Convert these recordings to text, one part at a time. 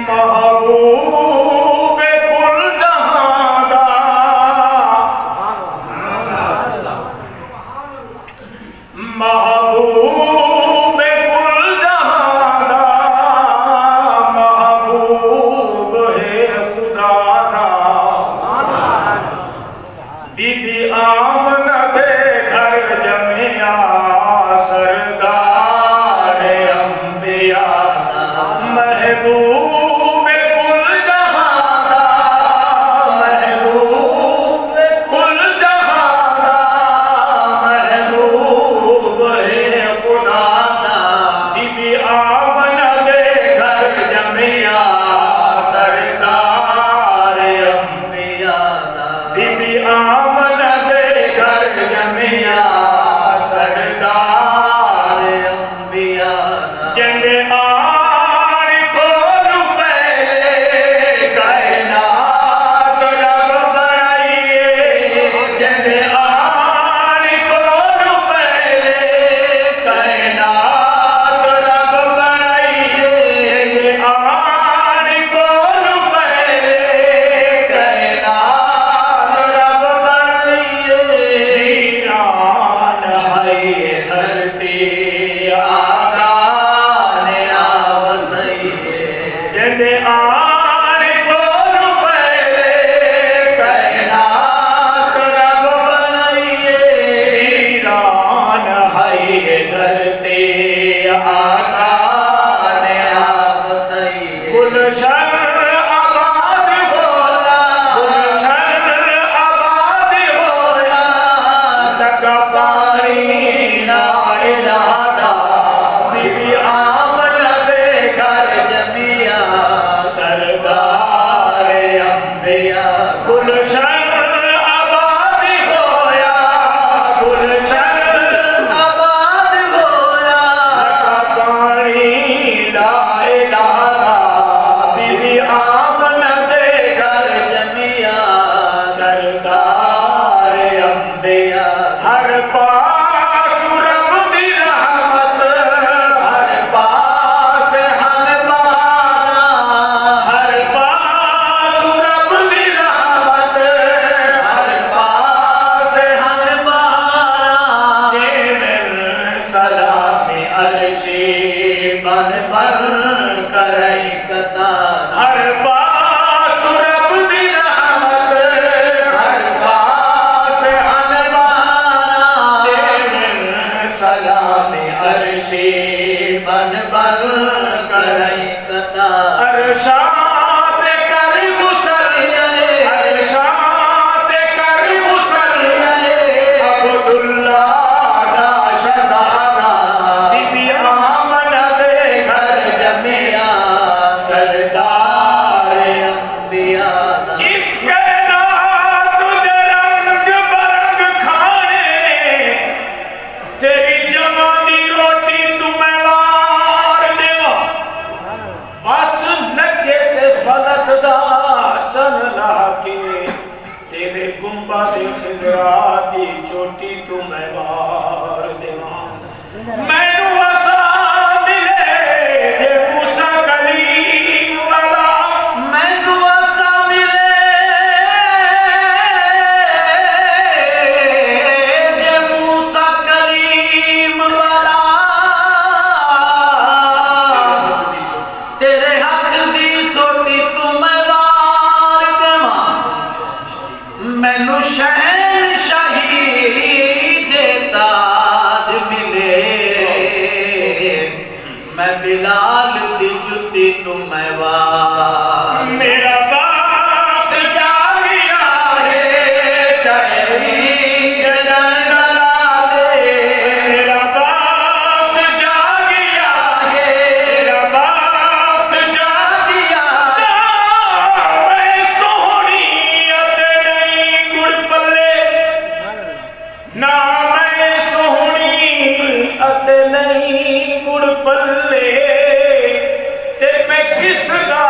महबूब कुल जहां दा महबूब कुल जहां दा महबूब है खुदा दा बीबी आमना दे घर जमिया सरदार अंबिया महबूब कुल जहां दा महबूब कुल जहां दा महबूब है खुदा दा बीबी आमना दे घर जमिया सरदार अंबिया बीबी आमना दे घर जमिया सरदार अंबिया जंगे आन कोल पहले कायनात रब बनाइए जंगे आन कोल पहले कायनात रब बनाइए आन कोल पहले कायनात रब बनाइए वीरान है धरती जंदे आन कोल पहले कायनात रब बनाइए वीरान है धरती आका ने आप सही गुलशन आबाद होया गुलशन आबाद होया लगा पानी ला इलाहा बीबी आमना दे घर जमिया सरदार अंबिया गुलशन आबाद होया गुलशन आबाद होया पानी ला इलाहा बीबी आमना दे घर जमिया सरदार अंबिया हर पास रब दी रहमत हर पास हनबारा हर पास रब दी रहमत हर पास हनबारा जेवर सलामी अर्शी बन बन करई कता हर पास रब दी रहमत हर पास हनबारा जेवर सलामी अर्शी बन बन करई कता अरशात कर मुसलिए अरशात कर मुसलिए अब्दुल्ला दा शहजादा बीबी आमना दे घर जमिया सरदार अंबिया इसके नात दे रंग बरंग खाने तेरी जमा दी रोटी तुम्हें वार देवा बस लगे ते फलक दा चन लाके तेरे गुंबा दे खिजरा दी चोटी तुम्हें वार देवा मैनू असा मिले जे मूसा कलीम वाला मैनू असा मिले जे मूसा कलीम वाला तेरे हक दी सोटी तुम्हें वार देवा मैनू शहनशाही जे ताज मिले मैं बिलाल दी जुती तुम्हें वार मेरा बाप जागिया है चाहे वीर लाले मेरा बाप जागिया है मेरा बाप जागिया मैं सोहनी अते नहीं गुड़ पल्ले ना मैं सोहनी अते नहीं गुड़ पल्ले ते मैं किस दा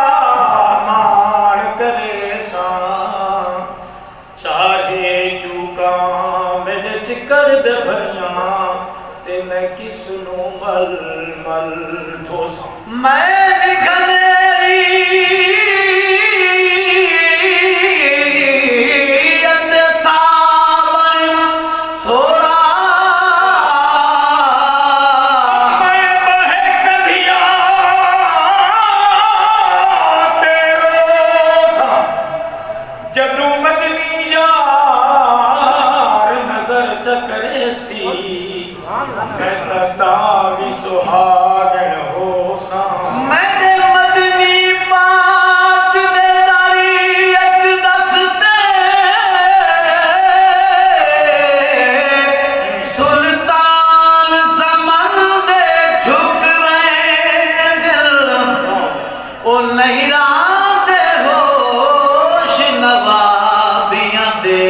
नहीं राते होश नवाबियां दे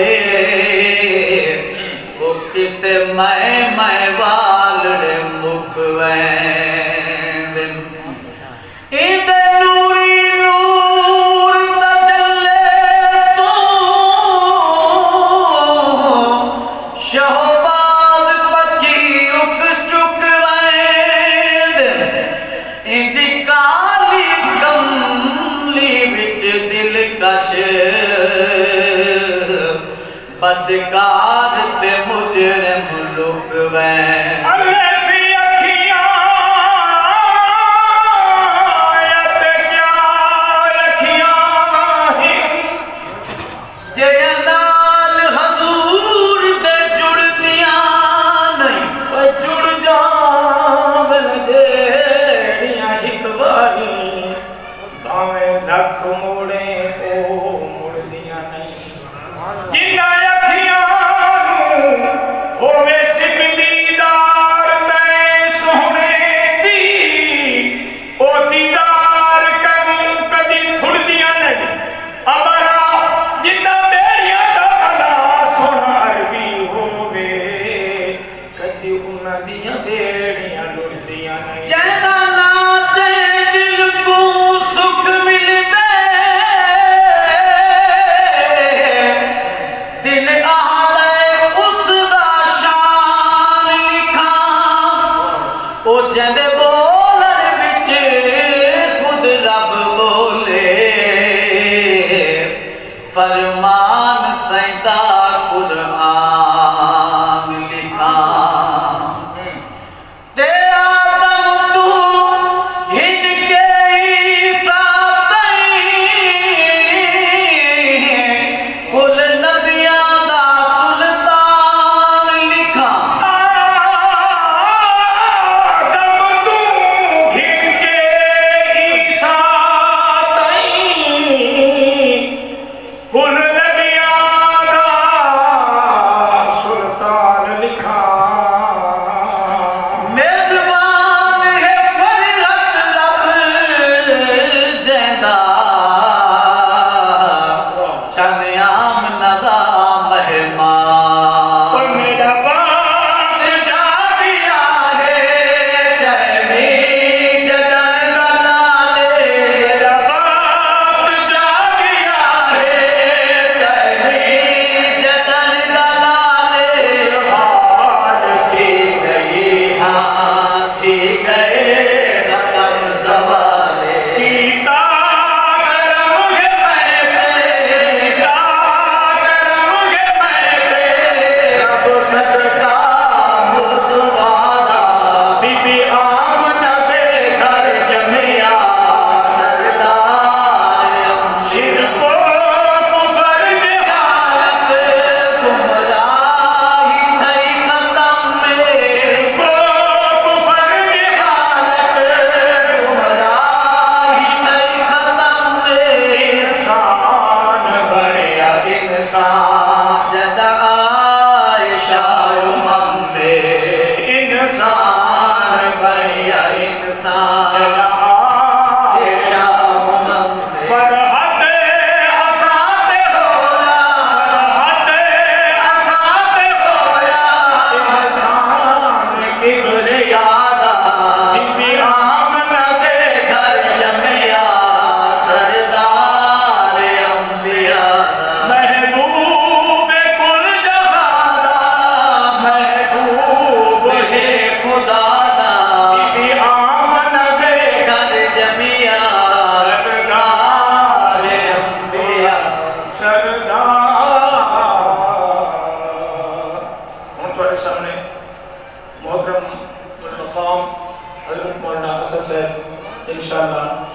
वो किसे मैं वालड़े मुकवे इधर नूरी नूर तजल्ले तू शहबाज पकी उक चुक इंदी काली कमली विच दिलकश बदकार ते मुजरिम लुक लख मोड़े ओ मुड़दियां नहीं जिन्ना अखियां होवे सिक दीदार तै सोहने दी ओ दीदार करूं कदी थुड़दियां नहीं अमरा जिन्ना बेड़ियां दा अला सोना अरबी होवे कदी उन्हां दियां बेड़ियां लुड़दियां नहीं चैदा ना चाहे दिल को सुख मिलदे दिल आदे उसदा शान लिखा ओ जंदे बोलन विच खुद रब बोले फरमान सैदा कुरान लिखा सामने मोहतरम मकाम हज़रत मौलाना असद साहब इंशाअल्लाह